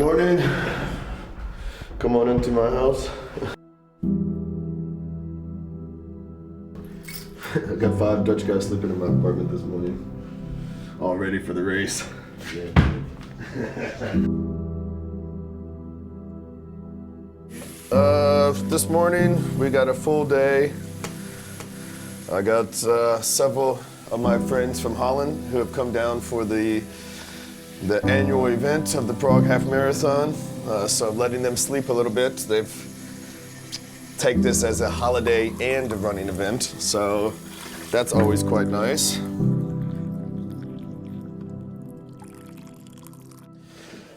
Morning. Come on into my house. I got 5 Dutch guys sleeping in my apartment this morning. All ready for the race. This morning we got a full day. I got several of my friends from Holland who have come down for the annual event of the Prague Half Marathon. So I'm letting them sleep a little bit. They've take this as a holiday and a running event, so that's always quite nice.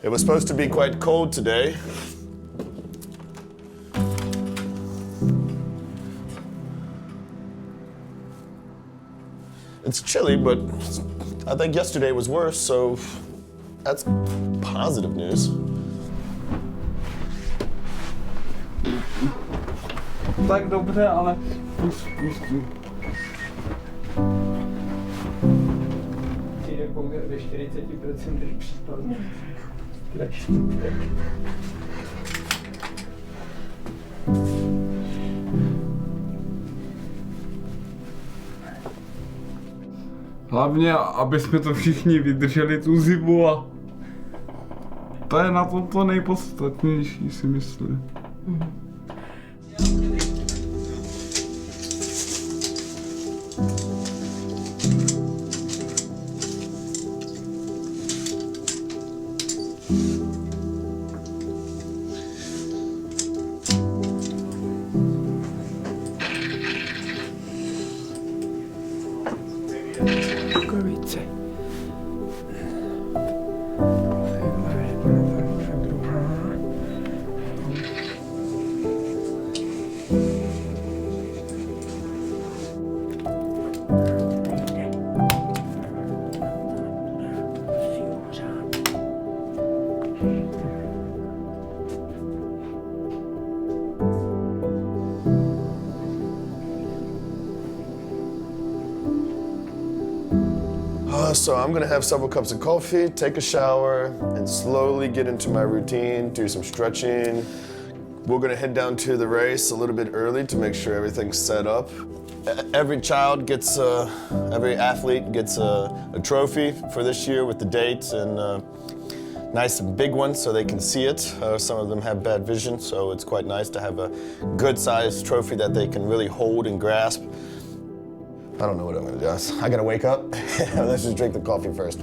It was supposed to be quite cold today. It's chilly, but I think yesterday was worse, so that's positive news. Tak dobře, ale pustím. Přijde pouze ve 40% případů. Hlavně, aby jsme to všichni vydrželi tu zimu a to je na tom to nejpodstatnější, si myslím. So I'm gonna have several cups of coffee, take a shower, and slowly get into my routine, do some stretching. We're gonna head down to the race a little bit early to make sure everything's set up. Every child gets, every athlete gets a trophy for this year with the date and nice big one so they can see it. Some of them have bad vision, so it's quite nice to have a good sized trophy that they can really hold and grasp. I don't know what I'm gonna do. I gotta wake up. Let's just drink the coffee first.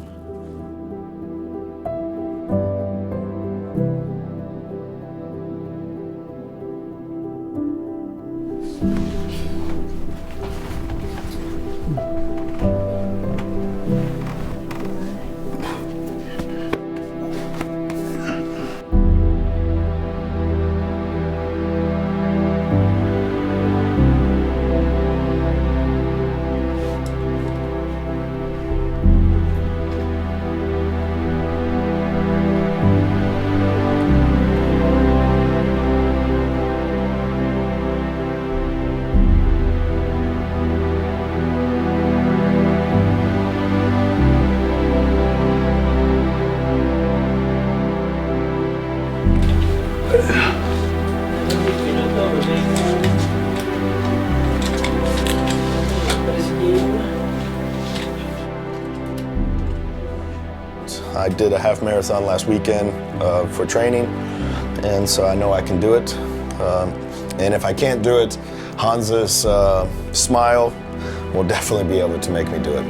I did a half marathon last weekend for training, and so I know I can do it. And if I can't do it, Hansa's smile will definitely be able to make me do it.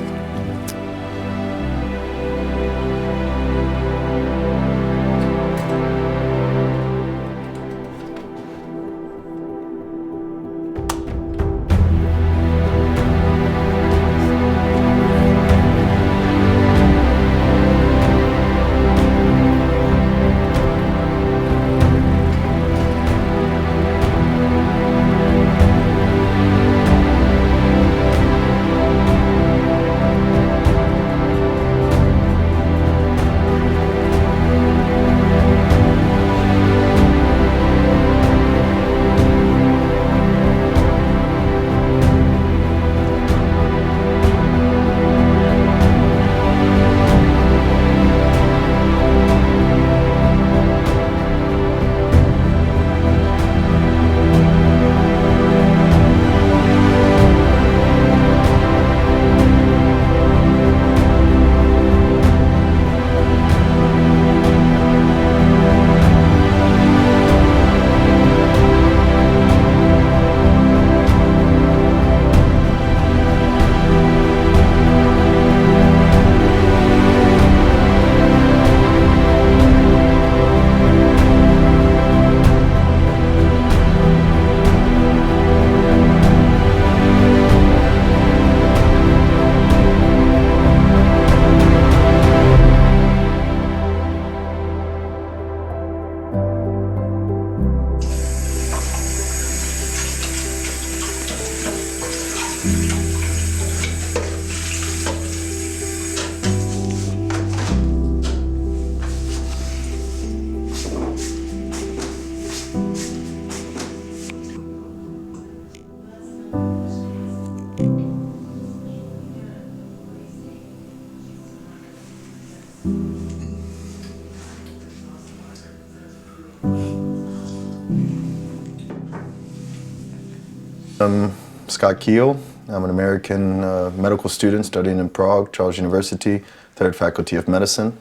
Scott Keel. I'm an American medical student studying in Prague, Charles University, Third Faculty of Medicine.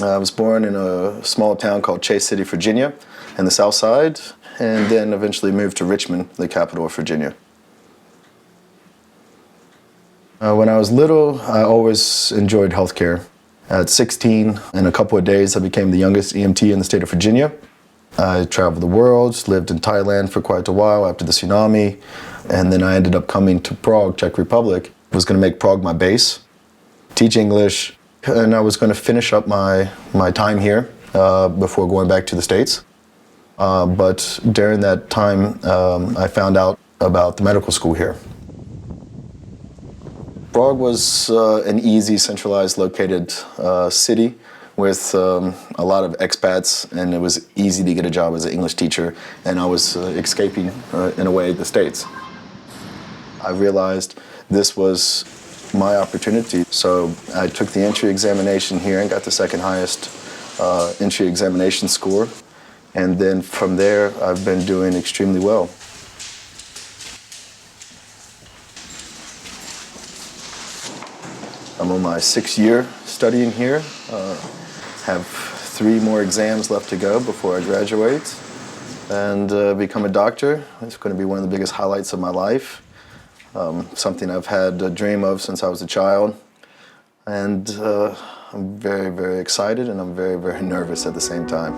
I was born in a small town called Chase City, Virginia, in the South Side, and then eventually moved to Richmond, the capital of Virginia. When I was little, I always enjoyed healthcare. At 16, in a couple of days, I became the youngest EMT in the state of Virginia. I traveled the world, lived in Thailand for quite a while after the tsunami, and then I ended up coming to Prague, Czech Republic. I was going to make Prague my base, teach English, and I was going to finish up my time here before going back to the States. But during that time, I found out about the medical school here. Prague was an easy, centralized located city with a lot of expats, and it was easy to get a job as an English teacher, and I was escaping, in a way, the States. I realized this was my opportunity, so I took the entry examination here and got the second highest entry examination score, and then from there I've been doing extremely well. I'm on my 6th year studying here. Have 3 more exams left to go before I graduate and become a doctor. It's going to be one of the biggest highlights of my life. Something I've had a dream of since I was a child. And I'm very, very excited, and I'm very, very nervous at the same time.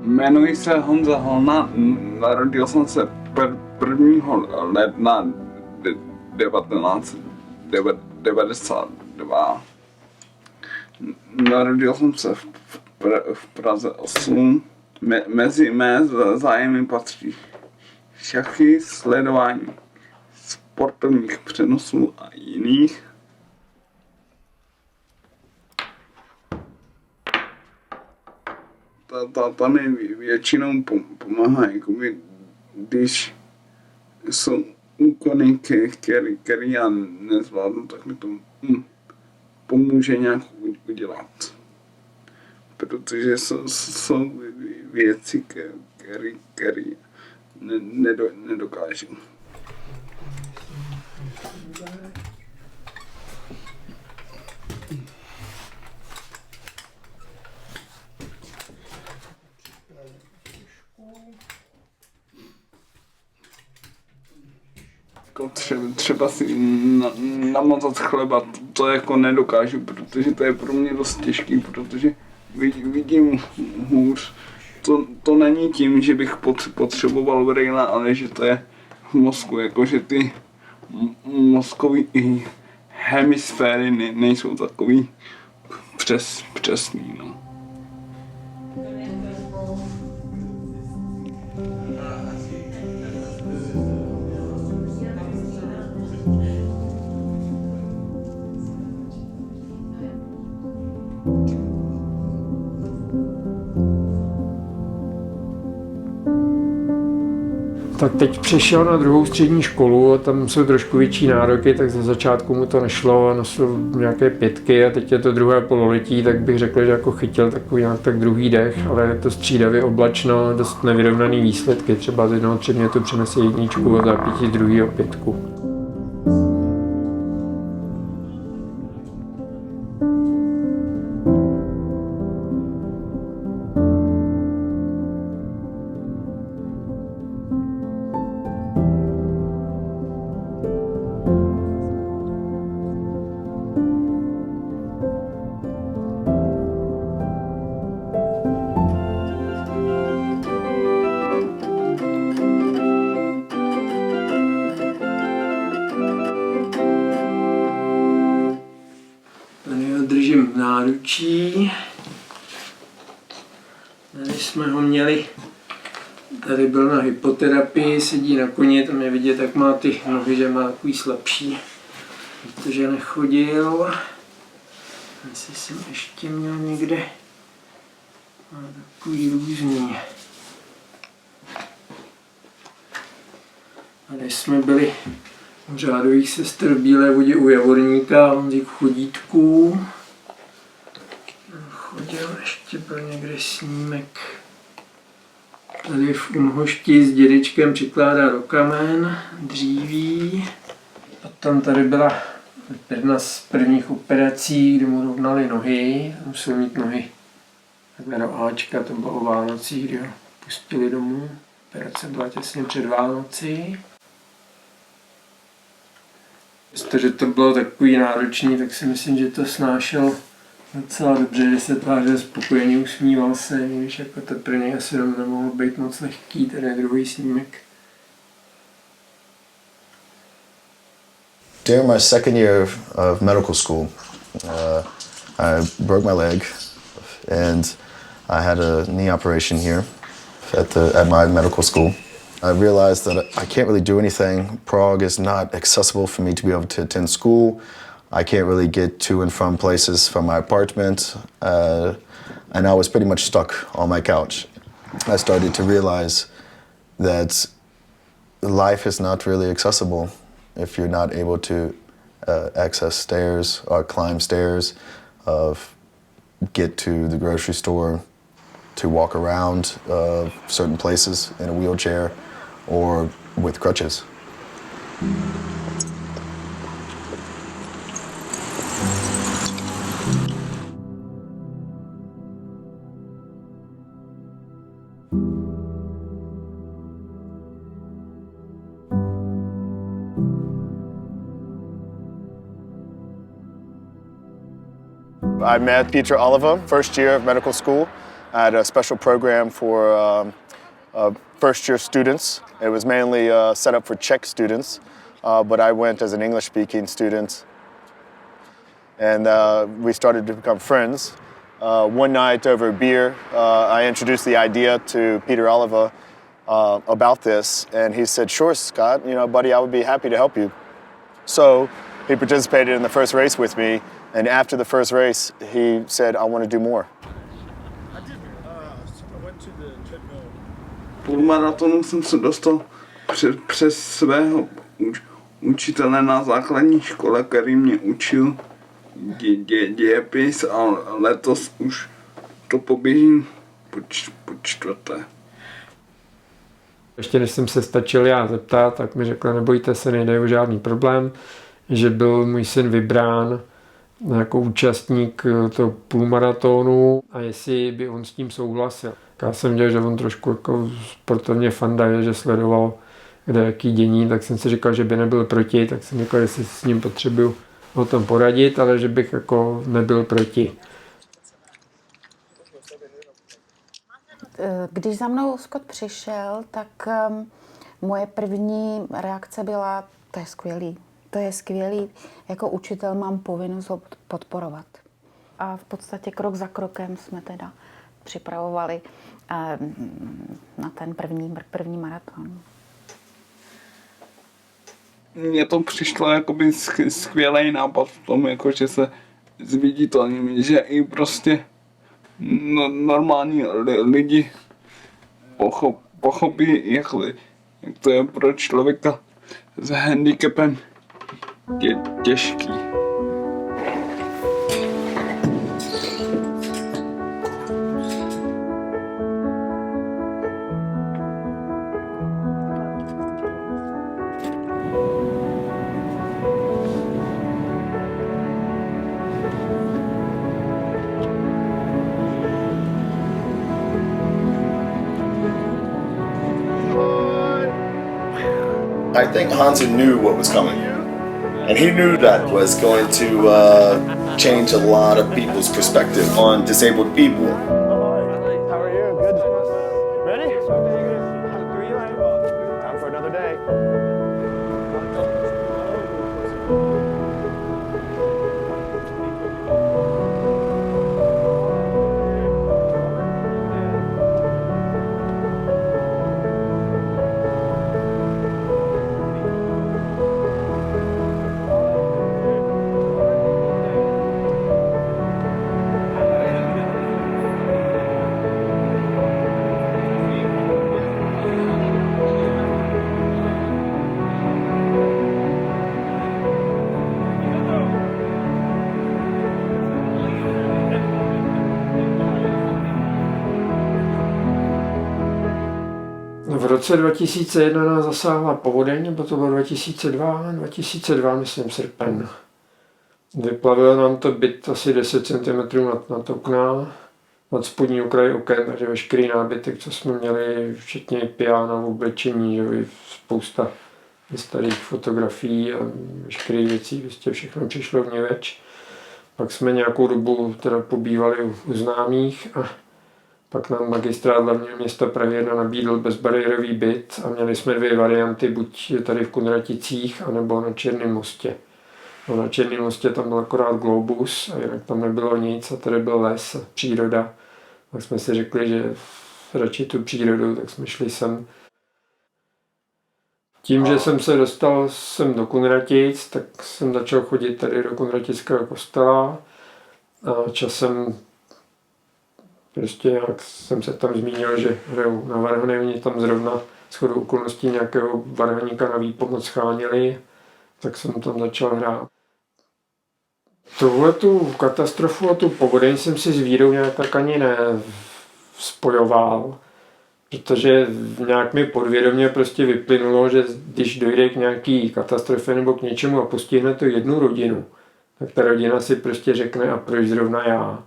Jmenuji se Honza Holna, narodil jsem se 1. ledna 1992. Narodil jsem se v Praze 8. Mezi mé zájmy patří šachy, sledování sportovních přenosů a jiných. Ta mi většinou pomáhá, jakoby, když jsou úkony, které já nezvládnu, tak mi to pomůže nějak udělat. Protože jsou věci, které nedokážu. Třeba si namazat chleba, to jako nedokážu, protože to je pro mě dost těžký, protože vidím hůř. To není tím, že bych potřeboval brejle, ale že to je v mozku, jakože ty mozkové hemisféry nejsou takový přesný. No. Tak teď přešel na 2. střední školu a tam jsou trošku větší nároky, tak za začátku mu to nešlo a nosil nějaké 5 a teď je to 2. pololetí, tak bych řekl, že jako chytil takový nějak tak druhý dech, ale je to střídavě oblačno, dost nevyrovnaný výsledky, třeba z jednoho předmětu přinese 1 a v zápětí z druhého 5. Držím v náručí. Tady jsme ho měli, tady byl na hypoterapii, sedí na koni, tam je vidět, jak má ty nohy, že má takový slabší, protože nechodil. Asi jsem ještě měl někde, má takový různý. A když jsme byli u řádových sester v Bílé vodě u Javorníka, Honzik Chodítků, chodil, ještě byl někde snímek. Tady v Unhošti s dědečkem přikládá do kamen, dříví. Potom tady byla jedna z prvních operací, kdy mu rovnali nohy. Musel mít nohy takhle do Ačka, to bylo o Vánocích, kdy ho pustili domů. Operace byla těsně před Vánoci. Přestože to bylo takový náročný, tak si myslím, že to snášel docela dobře, že se tvářil spokojeně, usmíval se, když jako to pro něj asi nemohlo být moc lehký, ten je druhý snímek. During my second year of medical school, I broke my leg, and I had a knee operation here at my medical school. I realized that I can't really do anything. Prague is not accessible for me to be able to attend school. I can't really get to and from places from my apartment, and I was pretty much stuck on my couch. I started to realize that life is not really accessible if you're not able to access stairs or climb stairs, get to the grocery store, to walk around certain places in a wheelchair or with crutches. I met Peter Oliva, first year of medical school. I had a special program for first-year students. It was mainly set up for Czech students, but I went as an English-speaking student. And we started to become friends. One night over beer, I introduced the idea to Peter Oliva about this, and he said, "Sure, Scott, buddy, I would be happy to help you." So he participated in the first race with me, and after the first race, he said, "I want to do more." Půlmaratonu jsem se dostal přes svého učitele na základní škole, který mě učil dějepis, a letos už to poběžím po čtvrté. Ještě než jsem se stačil já zeptat, tak mi řekla, nebojte se, nejde o žádný problém, že byl můj syn vybrán jako účastník toho půlmaratonu a jestli by on s tím souhlasil. Já jsem viděl, že on trošku jako sportovně fanda je, že sledoval kde jaký dění, tak jsem si říkal, že by nebyl proti, tak jsem říkal, že si s ním potřebuju o tom poradit, ale že bych jako nebyl proti. Když za mnou Scott přišel, tak moje první reakce byla, to je skvělý, jako učitel mám povinnost ho podporovat. A v podstatě krok za krokem jsme teda připravovali na ten první maraton. Mně to přišlo jakoby skvělý nápad v tom, jako že se zviditelní, že i prostě normální lidi pochopí, jak to je pro člověka s handicapem těžký. I think Hansa knew what was coming. And he knew that was going to change a lot of people's perspective on disabled people. How are you? Good. Ready? Time for another day. roce 2001 nás zasáhla povodeň, nebo to bylo 2002 myslím srpen. Vyplavilo nám to byt asi 10 cm nad okna, nad spodní okraj oken, takže veškerý nábytek, co jsme měli, včetně pijána, oblečení, že spousta starých fotografií a veškerých věcí, prostě všechno přišlo vniveč. Pak jsme nějakou dobu teda pobývali u známých a pak nám magistrát hlavního města Prahy 1 nabídl bezbariérový byt a měli jsme dvě varianty, buď tady v Kunraticích, anebo na Černém mostě. No, na Černém mostě tam byl akorát globus a jinak tam nebylo nic a tady byl les a příroda. Tak jsme si řekli, že radši tu přírodu, tak jsme šli sem. Tím, že jsem se dostal sem do Kunratic, tak jsem začal chodit tady do Kunratického kostela a časem prostě jak jsem se tam zmínil, že hraju na varhany, oni tam zrovna shodou okolností nějakého varhaníka na výpomoc schánili, tak jsem tam začal hrát. Tuhletu katastrofu a tu povodeň jsem si s vírou nějak tak ani nespojoval, protože nějak mi podvědomě prostě vyplynulo, že když dojde k nějaký katastrofě nebo k něčemu a postihne to jednu rodinu, tak ta rodina si prostě řekne a proč zrovna já.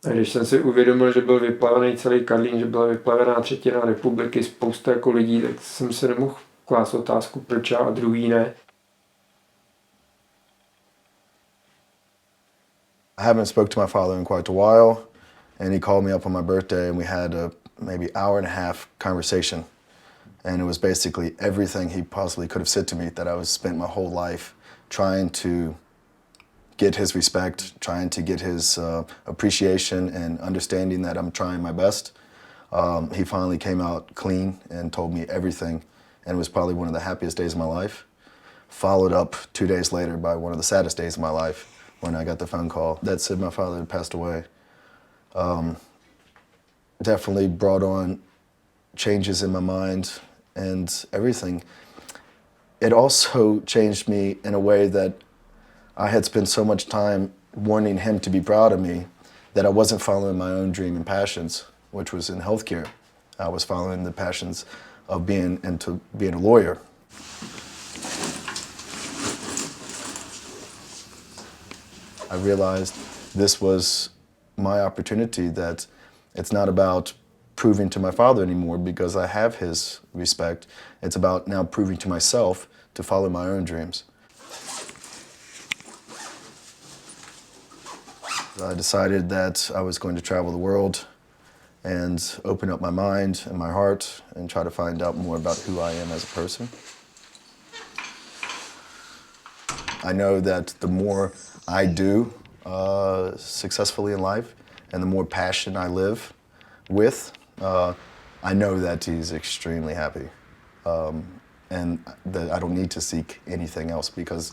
A když jsem si uvědomil, že byl vyplavený celý Karlín, že byla vyplavená třetina republiky, spousta jako lidí, tak jsem se nemohl klást otázku, proč já a druhý ne. I haven't spoke to my father in quite a while, and he called me up on my birthday, and we had a maybe hour and a half conversation. And it was basically everything he possibly could have said to me that I was spent my whole life trying to get his respect, trying to get his appreciation and understanding that I'm trying my best. He finally came out clean and told me everything, and it was probably one of the happiest days of my life. Followed up 2 days later by one of the saddest days of my life when I got the phone call that said my father had passed away. Definitely brought on changes in my mind and everything. It also changed me in a way that I had spent so much time wanting him to be proud of me that I wasn't following my own dream and passions, which was in healthcare. I was following the passions of being a lawyer. I realized this was my opportunity, that it's not about proving to my father anymore because I have his respect. It's about now proving to myself to follow my own dreams. I decided that I was going to travel the world and open up my mind and my heart and try to find out more about who I am as a person. I know that the more I do successfully in life and the more passion I live with, I know that he's extremely happy. And that I don't need to seek anything else, because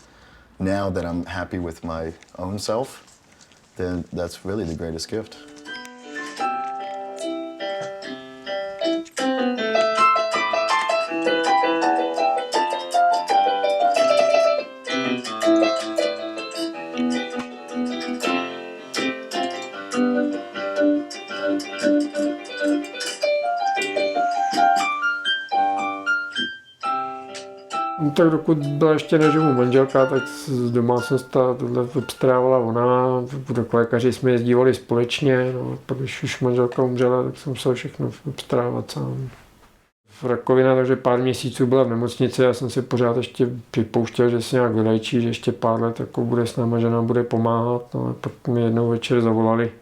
now that I'm happy with my own self, then that's really the greatest gift. No, tak dokud byla ještě neživu manželka, tak z domácnost tohle obstarávala ona, k lékaři jsme jezdívali společně, no, pak když už manželka umřela, tak jsem musel všechno obstarávat sám. Rakovina, takže pár měsíců byla v nemocnici, já jsem si pořád ještě připouštěl, že se nějak vylečí, že ještě pár let jako bude s náma, že nám bude pomáhat, no, a pak mi jednou večer zavolali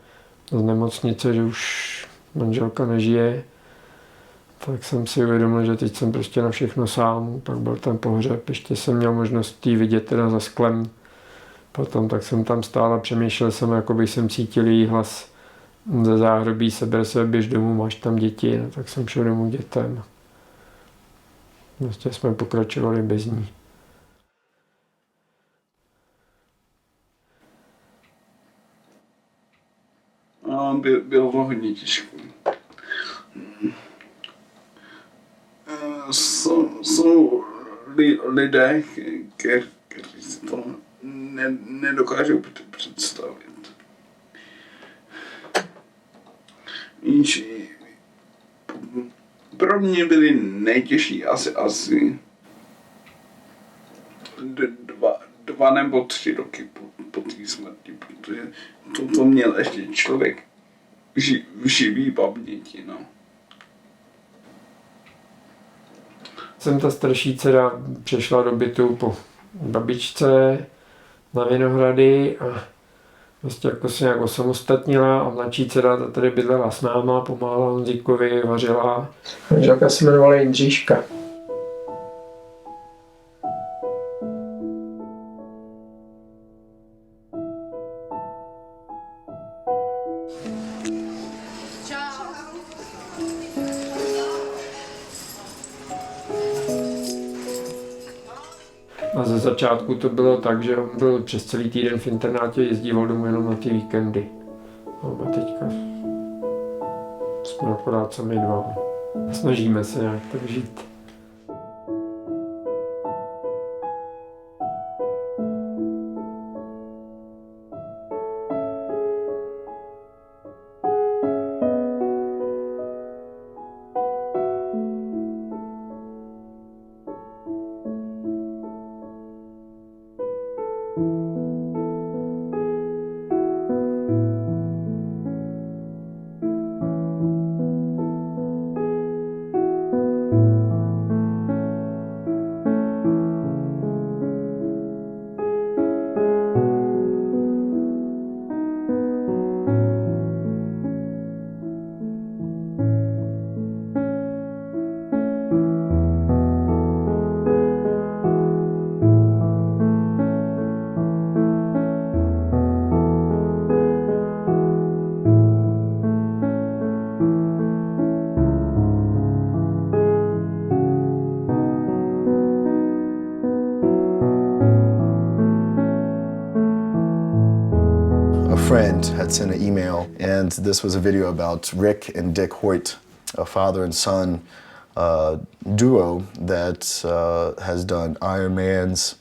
z nemocnice, že už manželka nežije. Tak jsem si uvědomil, že teď jsem prostě na všechno sám, pak byl ten pohřeb, ještě jsem měl možnost jí vidět teda za sklem. Potom tak jsem tam stál a přemýšlel jsem, jako bych jsem cítil její hlas ze záhrobí, seber se, běž domů, máš tam děti, no, tak jsem šel domů k dětem. Vlastně jsme pokračovali bez ní. Bylo hodně těžké. Jsou lidé, kteří si to nedokážou představit. pro mě byly nejtěžší asi 2 nebo 3 roky po té smrti, protože to měl ještě člověk v živý paměti, no. Jsem ta starší dcera přešla do bytu po babičce na Vinohrady a prostě jako se nějak osamostatnila a mladší dcera ta tady bydlela s náma, pomáhala Honzíkovi, vařila. Manželka se jmenovala Jindříška. A ze začátku to bylo tak, že on byl přes celý týden v internátě, jezdíval domů jenom na ty víkendy. No a teďka jsme akorát sami dva. Snažíme se nějak tak žít. Friend had sent an email, and this was a video about Rick and Dick Hoyt, a father and son duo that has done Ironmans,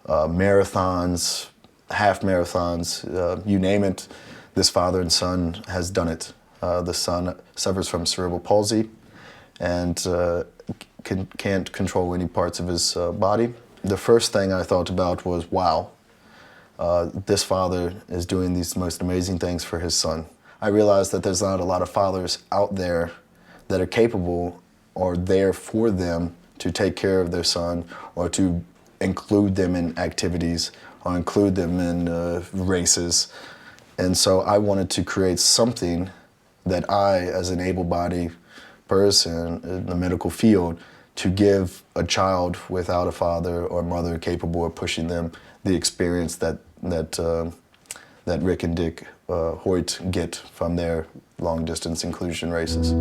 marathons, half marathons, you name it. This father and son has done it. The son suffers from cerebral palsy and can't control any parts of his body. The first thing I thought about was, wow. This father is doing these most amazing things for his son. I realized that there's not a lot of fathers out there that are capable or there for them to take care of their son or to include them in activities or include them in races. And so I wanted to create something that I, as an able-bodied person in the medical field, to give a child without a father or mother capable of pushing them the experience that Rick and Dick Hoyt get from their long-distance inclusion races.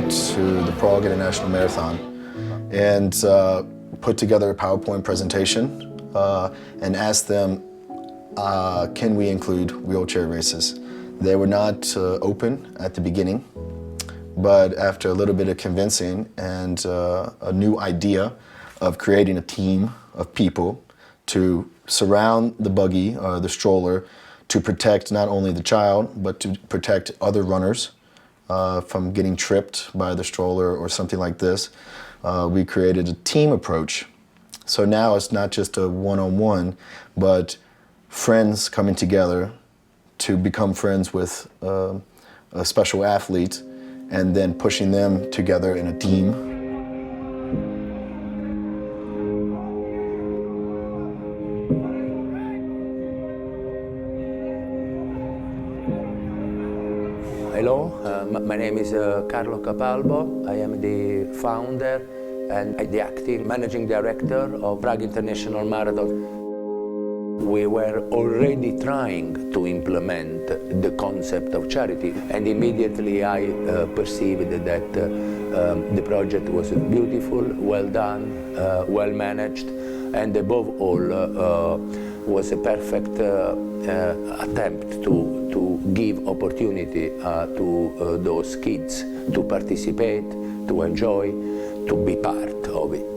To the Prague International Marathon and put together a PowerPoint presentation and asked them, can we include wheelchair races? They were not open at the beginning, but after a little bit of convincing and a new idea of creating a team of people to surround the buggy or the stroller to protect not only the child, but to protect other runners from getting tripped by the stroller or something like this. We created a team approach. So now it's not just a one-on-one, but friends coming together to become friends with a special athlete and then pushing them together in a team. Hello, my name is Carlo Capalbo. I am the founder and the active managing director of Prague International Marathon. We were already trying to implement the concept of charity, and immediately I perceived that the project was beautiful, well done, well managed, and above all was a perfect attempt to give opportunity to those kids to participate, to enjoy, to be part of it.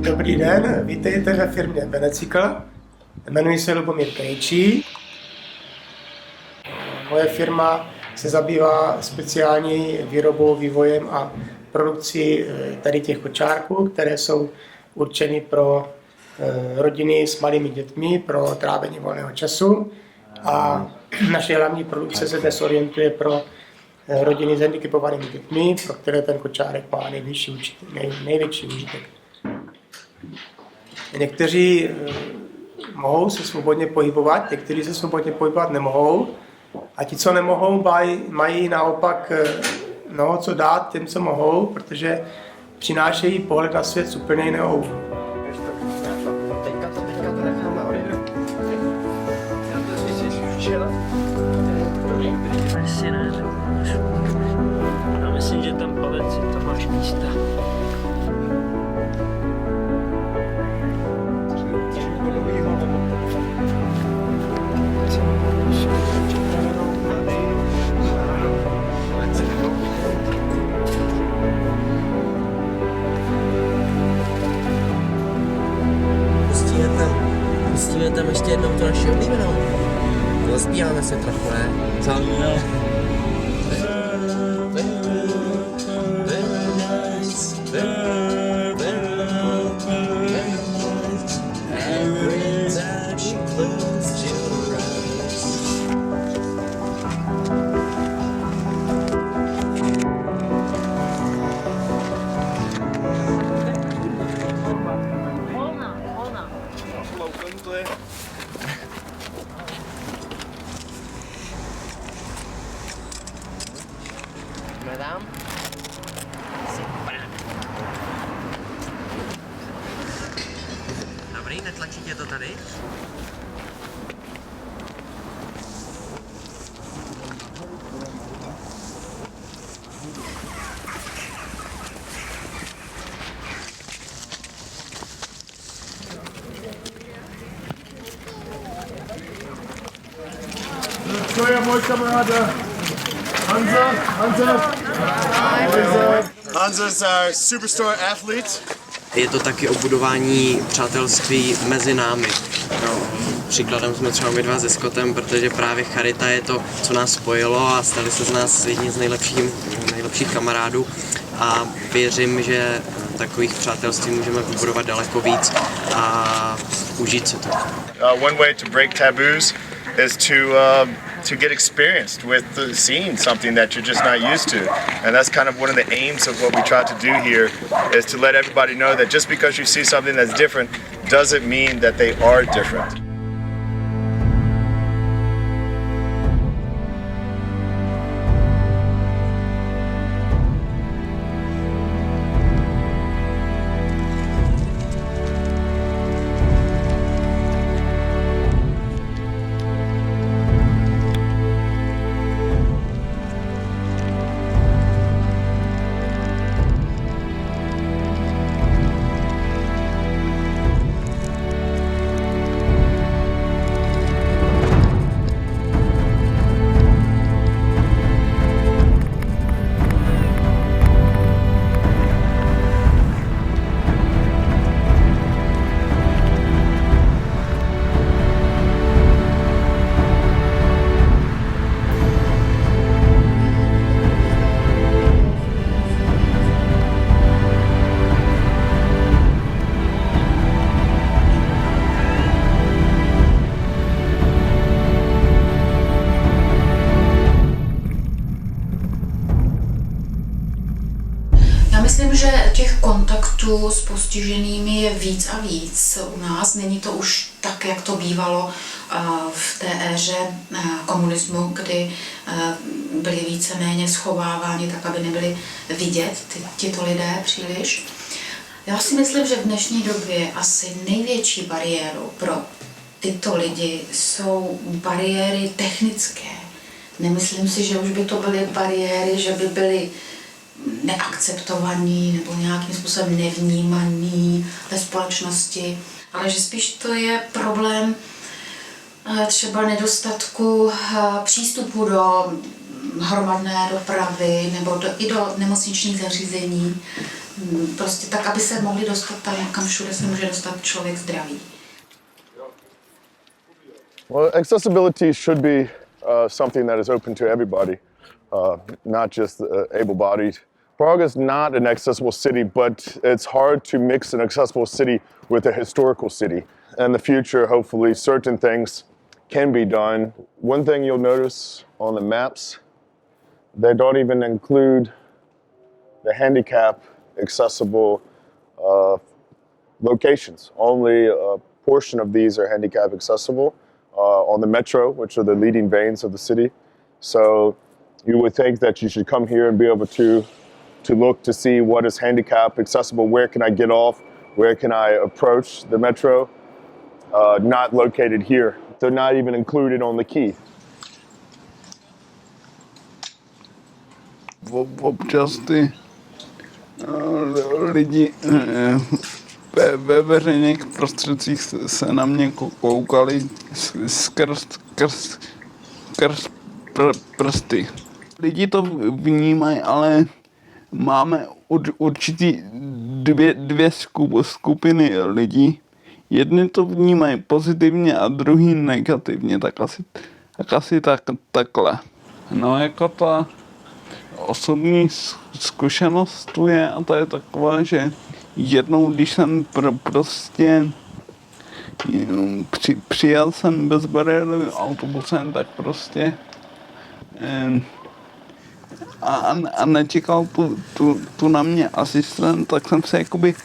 Dobrý den, vítejte ve firmě Benecykl. Jmenuji se Lubomír Krejčí. Moje firma se zabývá speciální výrobou, vývojem a produkcí tady těch kočárků, které jsou určeny pro rodiny s malými dětmi, pro trávení volného času. A naše hlavní produkce se dnes orientuje pro rodiny s handicapovanými dětmi, pro které ten kočárek má největší užitek. Někteří mohou se svobodně pohybovat, někteří se svobodně pohybovat nemohou. A ti, co nemohou, mají naopak mnoho co dát těm, co mohou, protože přinášejí pohled na svět z úplně jiného úhlu. Asi ne, já myslím, že tam palec to máš místa. Pustíme tam ještě jednou tu naši oblíbenou. Zaspíváme se trochu, ne? Co? Jo. Jsme tam? Super. Dobrý, netlačí tě to tady? To je můj kamarád Hansa. Hansa's our superstar athlete. Je to taky o budování přátelství mezi námi. No, příkladem jsme třeba my dva se Scottem, protože právě charita je to, co nás spojilo a stali se z nás jedni z nejlepších kamarádů. A věřím, že takových přátelství můžeme vybudovat daleko víc a užít si to. One way to break taboos is to to get experienced with seeing something that you're just not used to. And that's kind of one of the aims of what we try to do here, is to let everybody know that just because you see something that's different doesn't mean that they are different. Myslím, že těch kontaktů s postiženými je víc a víc u nás. Není to už tak, jak to bývalo v té éře komunismu, kdy byli víceméně schováváni tak, aby nebyli vidět tyto lidé příliš. Já si myslím, že v dnešní době asi největší bariérou pro tyto lidi jsou bariéry technické. Nemyslím si, že už by to byly bariéry, že by byly neakceptovaní nebo nějakým způsobem nevnímaní ve společnosti, ale že spíš to je problém třeba nedostatku přístupu do hromadné dopravy nebo i do nemocničních zařízení, prostě tak, aby se mohli dostat tam, kam všude se může dostat člověk zdravý. Well, accessibility should be something that is open to everybody, not just able-bodied. Prague is not an accessible city, but it's hard to mix an accessible city with a historical city. In the future, hopefully, certain things can be done. One thing you'll notice on the maps, they don't even include the handicap accessible locations. Only a portion of these are handicap accessible on the metro, which are the leading veins of the city. So you would think that you should come here and be able to look to see what is handicap accessible, where can I get off, where can I approach the metro, not located here. They're not even included on the key. Občas ty lidi ve veřejných prostředcích se na mě koukali skrz prsty. Lidi to vnímají, ale máme určitý dvě skupiny lidí. Jedni to vnímají pozitivně a druhý negativně, tak asi takhle. No jako ta osobní zkušenost tu je a to je taková, že jednou, když jsem prostě přijel jsem bezbariérovým autobusem, tak prostě a nečekal tu na mě asistent, tak jsem se jakoby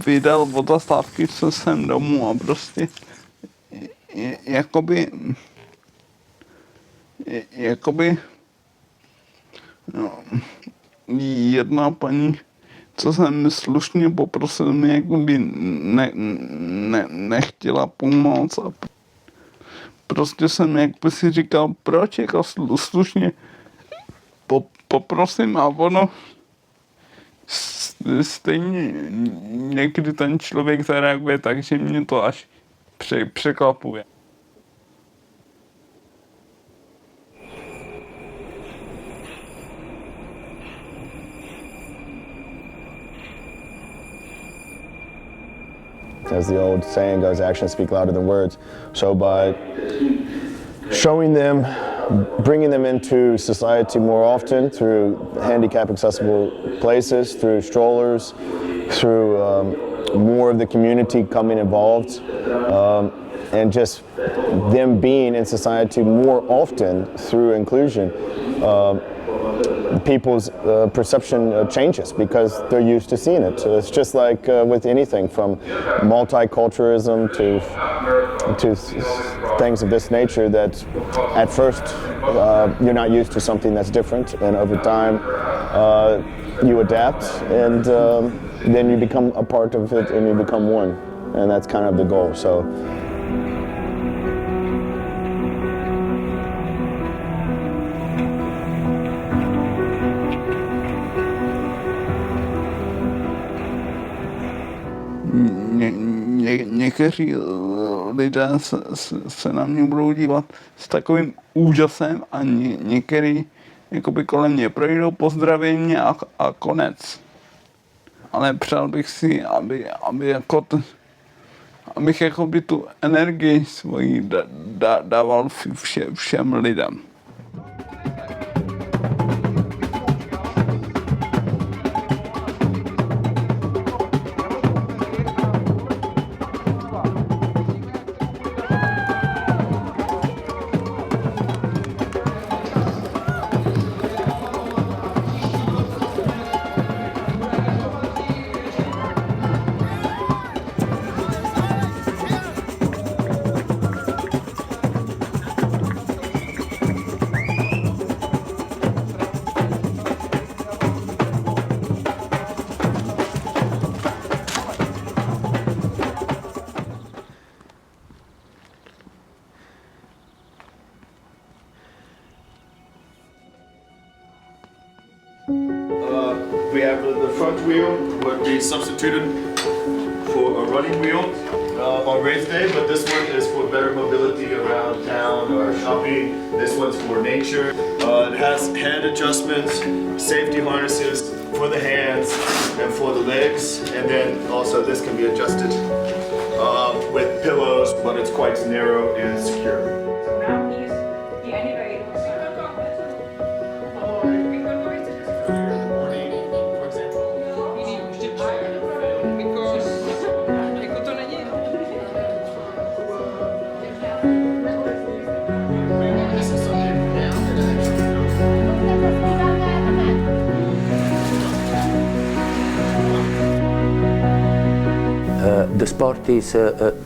vydal od zastávky, co jsem domů a prostě jakoby no, jedna paní, co jsem slušně poprosil, mi jakoby nechtěla pomoct a prostě jsem jakoby si říkal, proč jako slušně poprosím a ono stejně někdy ten člověk zareaguje tak, že mě to až překvapuje. As the old saying goes, actions speak louder than words. So by showing them, bringing them into society more often through handicap accessible places, through strollers, through more of the community coming involved, and just them being in society more often through inclusion, people's perception changes because they're used to seeing it. So it's just like with anything from multiculturalism to things of this nature that at first you're not used to something that's different, and over time you adapt, and then you become a part of it and you become one, and that's kind of the goal. So. Někteří lidé se na mě budou dívat s takovým úžasem a někteří jakoby kolem mě projdou, pozdraví mě a konec. Ale přál bych si, abych jakoby tu energii svoji dával všem lidem. We have the front wheel would be substituted for a running wheel on race day, but this one is for better mobility around town or shopping. This one's for nature. It has hand adjustments, safety harnesses for the hands and for the legs, and then also this can be adjusted with pillows, but it's quite narrow and secure. The sport is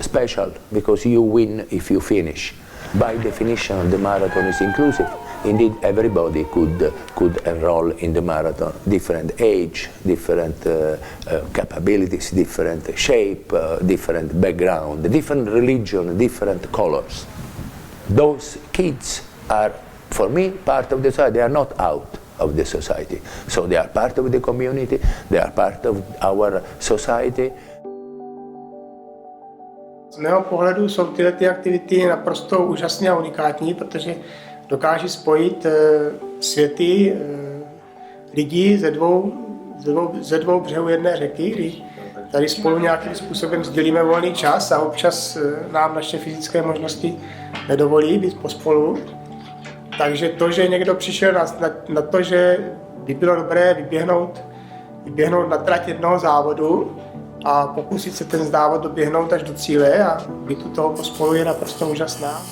special because you win if you finish. By definition, the marathon is inclusive. Indeed, everybody could enroll in the marathon. Different age, different capabilities, different shape, different background, different religion, different colors. Those kids are, for me, part of the society. They are not out of the society. So they are part of the community, they are part of our society. Z mého pohledu jsou tyhle aktivity naprosto úžasné a unikátní, protože dokáží spojit světy lidí ze dvou břehů jedné řeky, kdy tady spolu nějakým způsobem sdělíme volný čas a občas nám naše fyzické možnosti nedovolí být pospolu. Takže to, že někdo přišel na to, že by bylo dobré vyběhnout na trať jednoho závodu a pokusit se ten závod doběhnout až do cíle a být u toho pospolu, je naprosto úžasná.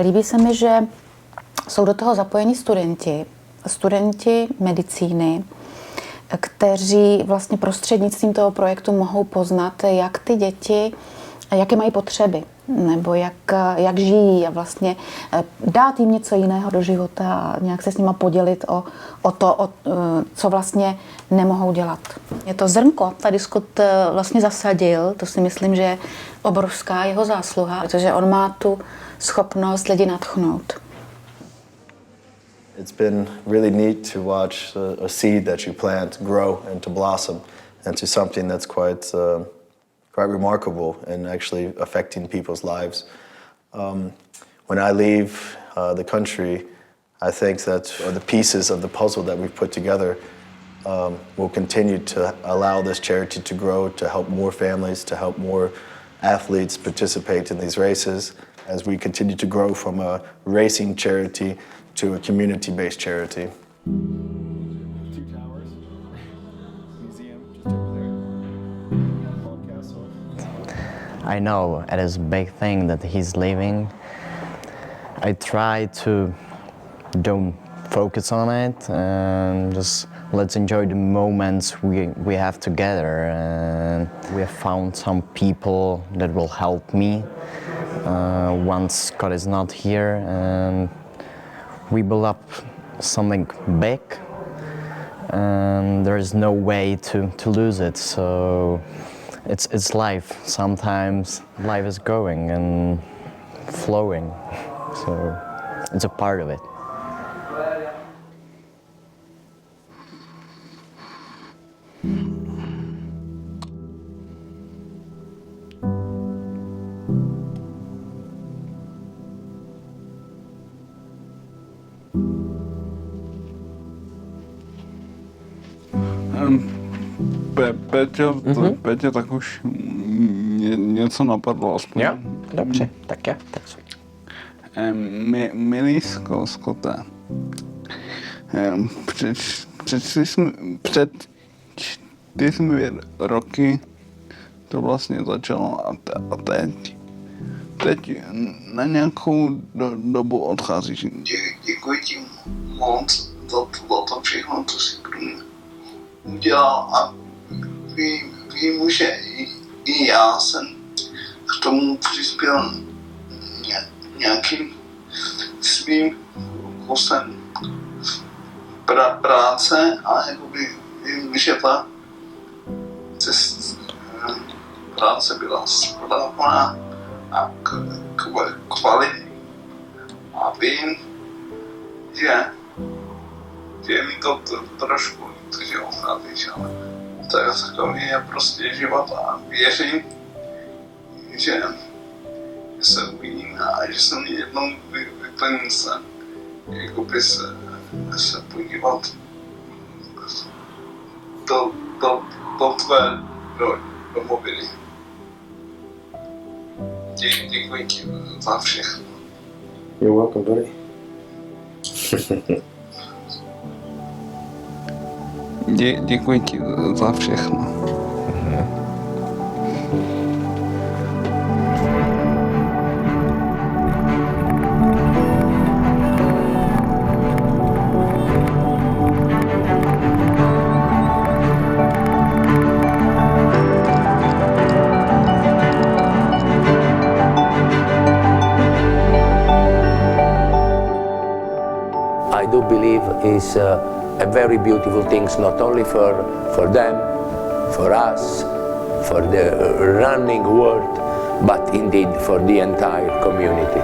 Líbí se mi, že jsou do toho zapojeni studenti medicíny, kteří vlastně prostřednictvím toho projektu mohou poznat, jak ty děti, jaké mají potřeby, nebo jak žijí a vlastně dát jim něco jiného do života a nějak se s nima podělit o to, co vlastně nemohou dělat. Je to zrnko, tady Scott vlastně zasadil, to si myslím, že je obrovská jeho zásluha, protože on má tu schopnost lidi nadchnout. It's been really neat to watch a seed that you plant grow and to blossom into something that's quite remarkable and actually affecting people's lives. When I leave the country, I think that the pieces of the puzzle that we've put together will continue to allow this charity to grow, to help more families, to help more athletes participate in these races as we continue to grow from a racing charity to a community-based charity. I know it is a big thing that he's leaving. I try to don't focus on it and just let's enjoy the moments we have together. And we have found some people that will help me once Scott is not here, and we build up something big, and there is no way to lose it. So it's life. Sometimes life is going and flowing, so it's a part of it. Petě, tak už něco napadlo aspoň. Jo, dobře, tak jo. Tak co? Milý Scotté, před 4 roky to vlastně začalo a teď na nějakou dobu odcházíš. Děkuji ti moc za to všechno, co jsi pro mě udělal, a vím, že i já jsem k tomu přispěl nějakým svým kusem práce, a jakoby vím, že ta práce byla správná a kvalitní. A vím, že mi to trošku líto, že odcházíš, ale takový je prostě život a věřím, že se uvidíme a že se mi jednou vyplní sen, jakoby se podívat do tvé domoviny. Děkuji ti za všechno. You're welcome, buddy. Děkuji ti za všechno. I do believe is a very beautiful thing, not only for them, for us, for the running world, but indeed for the entire community.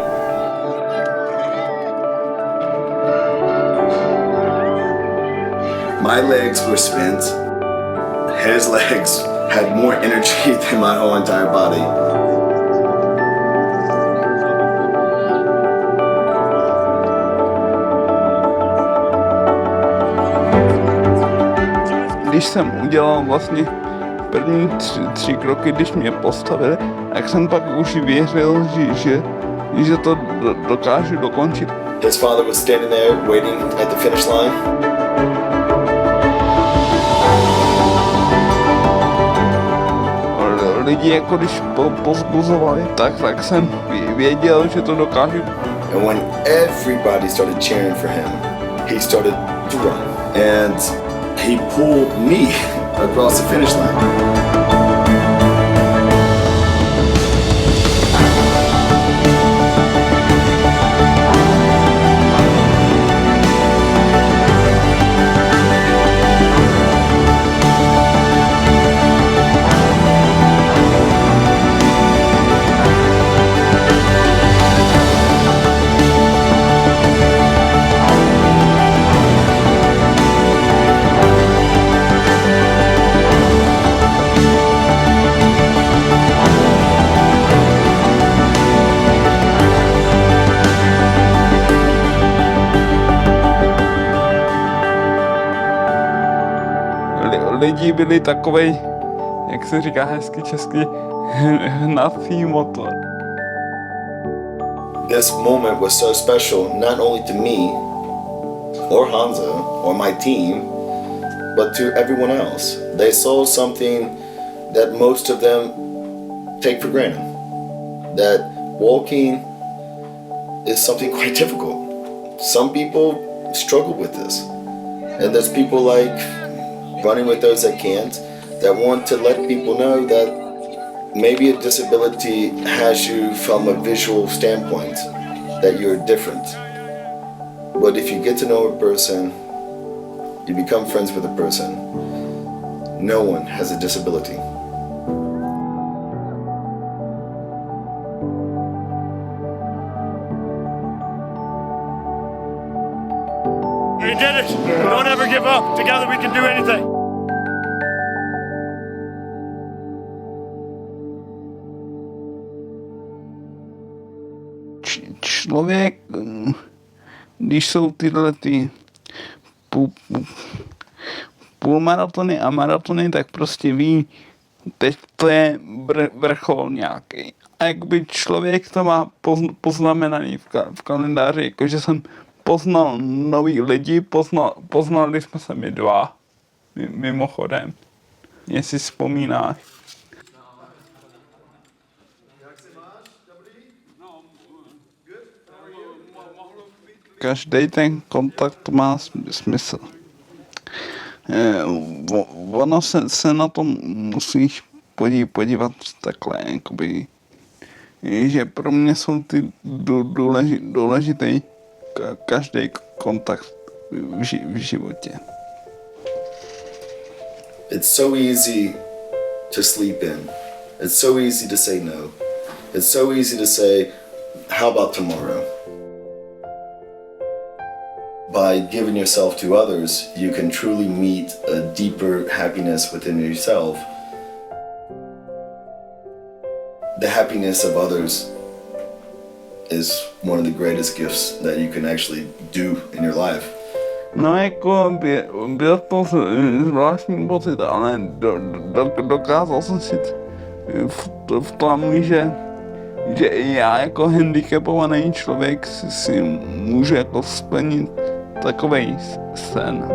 My legs were spent. His legs had more energy than my whole entire body. Když jsem udělal vlastně první 3 kroky, když mě postavili, tak jsem pak už věřil, že to dokážu dokončit. His father was standing there waiting at the finish line. Lidi jako když pozbuzovali, tak jsem věděl, že to dokážu. And when everybody started cheering for him, he started to run. And he pulled me across the finish line. lidi byli takovej, jak se říká hezky česky, hnací motor. This moment was so special, not only to me, or Hansa, or my team, but to everyone else. They saw something that most of them take for granted. That walking is something quite difficult. Some people struggle with this. And there's people like Running With Those That Can't, that want to let people know that maybe a disability has you from a visual standpoint, that you're different. But if you get to know a person, you become friends with a person, no one has a disability. We did it! Don't ever give up. Together we can do anything. Člověk, když jsou tyhle půlmaratony a maratony, tak prostě ví, teď to je vrchol nějaký. A jakby člověk to má poznamenaný v kalendáři, jakože jsem poznal nový lidi, poznali jsme se my dva, mimochodem, jestli vzpomínáš. Každý ten kontakt má smysl. Ono se na to musíš podívat takhle, jakoby, že pro mě jsou ty důležitý každý kontakt v životě. It's so easy to sleep in. It's so easy to say no. It's so easy to say, how about tomorrow? By giving yourself to others, you can truly meet a deeper happiness within yourself. The happiness of others is one of the greatest gifts that you can actually do in your life. No jako byl to zvláštní pocit, ale dokázal jsem si v tom, že i já jako handicapovaný člověk si můžu jako splnit takovej sen.